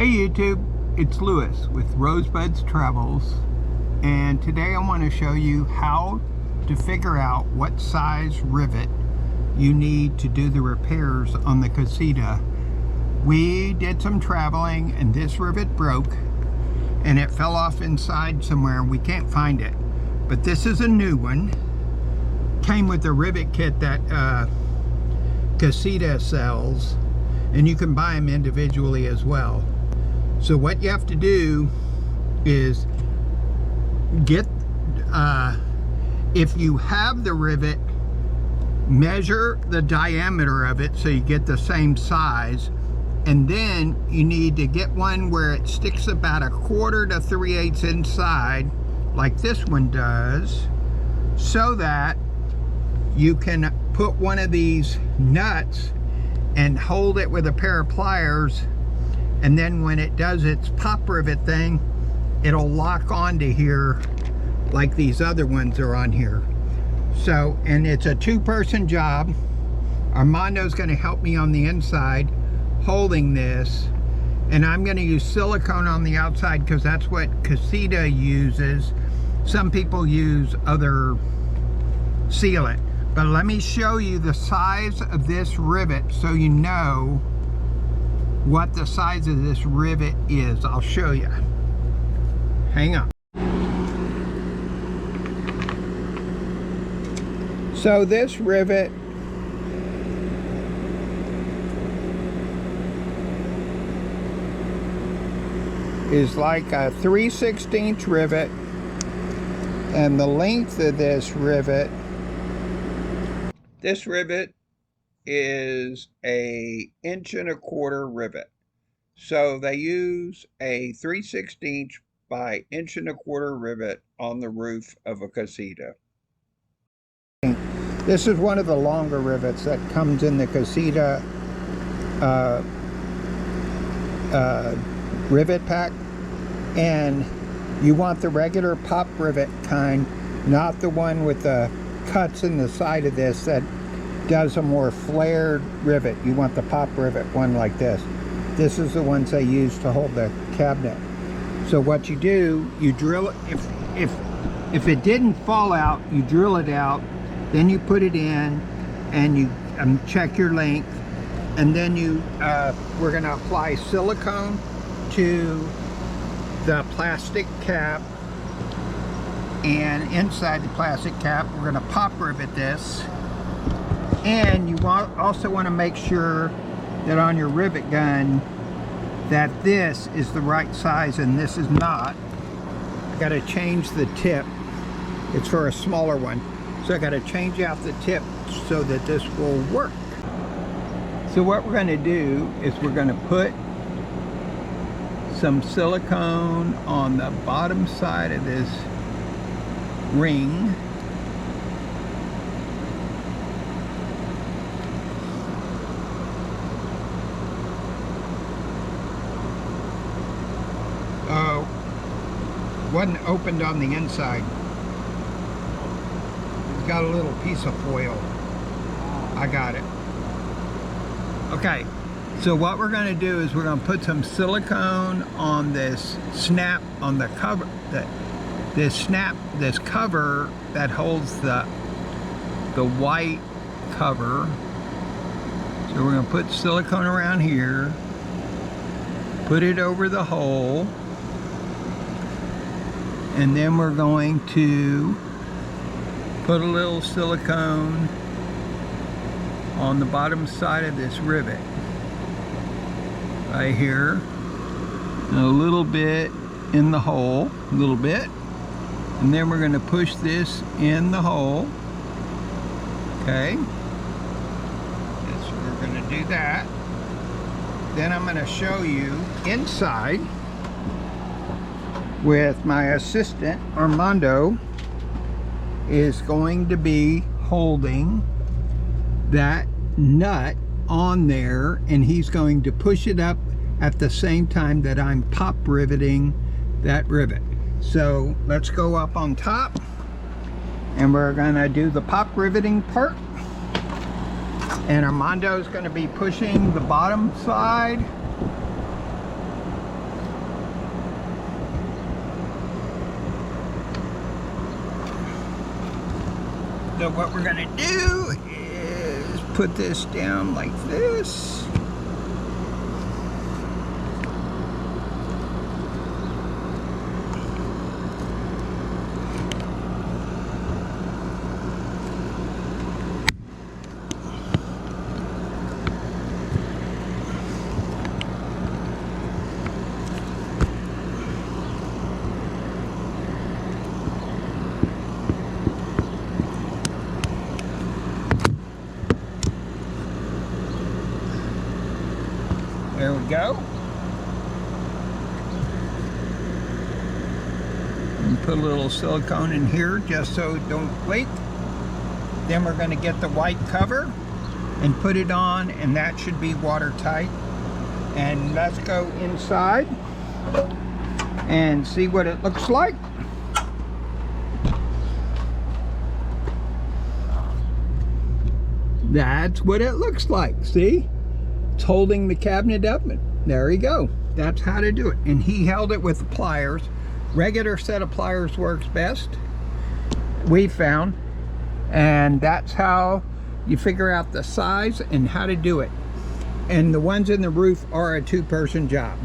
Hey YouTube, it's Lewis with Rosebuds Travels, and today I want to show you how to figure out what size rivet you need to do the repairs on the Casita. We did some traveling and this rivet broke and it fell off inside somewhere and we can't find it. But this is a new one. Came with the rivet kit that Casita sells, and you can buy them individually as well. So what you have to do is get, if you have the rivet, measure the diameter of it so you get the same size, and then you need to get one where it sticks about 1/4 to 3/8 inside, like this one does, so that you can put one of these nuts and hold it with a pair of pliers, and then when it does its pop rivet thing, it'll lock onto here like these other ones are on here. So, and it's a two-person job. Armando's going to help me on the inside holding this, and I'm going to use silicone on the outside because that's what Casita uses. Some people use other sealant, but let me show you the size of this rivet so you know what the size of this rivet is. I'll show you. Hang on. So this rivet is like a 3/16 rivet, and the length of this rivet is a 1.25" rivet. So they use a 3/16 by 1.25" rivet on the roof of a Casita. This is one of the longer rivets that comes in the Casita rivet pack, and you want the regular pop rivet kind, not the one with the cuts in the side of this that does a more flared rivet. You want the pop rivet one like this. This is the ones they use to hold the cabinet. So what you do, you drill it. If it didn't fall out, you drill it out, then you put it in and you check your length, and then you we're going to apply silicone to the plastic cap, and inside the plastic cap we're going to pop rivet this. And you also want to make sure that on your rivet gun that this is the right size and this is not. I got to change the tip. It's for a smaller one, so I got to change out the tip so that this will work. So what we're going to do is we're going to put some silicone on the bottom side of this ring. Wasn't opened on the inside. It's got a little piece of foil. I got it. Okay, so what we're going to do is we're going to put some silicone on this snap on the cover, this cover that holds the white cover. So we're going to put silicone around here, put it over the hole, and then we're going to put a little silicone on the bottom side of this rivet right here, and a little bit in the hole, a little bit, and then we're going to push this in the hole. Okay, so we're going to do that. Then I'm going to show you inside with my assistant. Armando is going to be holding that nut on there, and he's going to push it up at the same time that I'm pop riveting that rivet. So let's go up on top and we're gonna do the pop riveting part. and Armando's going to be pushing the bottom side, So what we're gonna do is put this down like this. There we go. And put a little silicone in here just so it don't leak. Then we're going to get the white cover and put it on, and that should be watertight. And let's go inside and see what it looks like. That's what it looks like. See? It's holding the cabinet up, and there you go. That's how to do it. And he held it with pliers. Regular set of pliers works best, we found. And that's how you figure out the size and how to do it. And the ones in the roof are a two-person job.